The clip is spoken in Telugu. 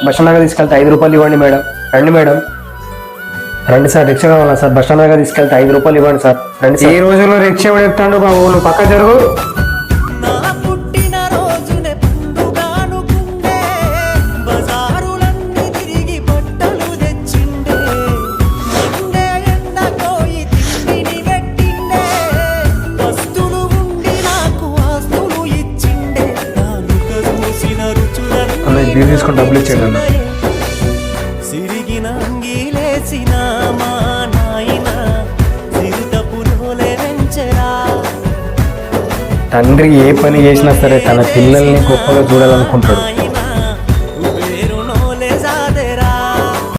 బస్ స్టాండ్ దాకా తీసుకెళ్తే 5 రూపాయలు ఇవ్వండి మేడం. రండి మేడం, రండి సార్, రిక్షా కావాలా సార్? బస్ స్టాండ్ దాకా తీసుకెళ్తే 5 రూపాయలు ఇవ్వండి సార్. రండి సార్. ఈ రోజుల్లో రిక్షా ఎవడు చెప్తాడు బాబు? నువ్వు పక్క జరుగు. బిల్ తీసుకొని డబ్బులు ఇచ్చేయండి అన్న. తండ్రి ఏ పని చేసినా సరే తన పిల్లల్ని గొప్పగా చూడాలనుకుంటాడు.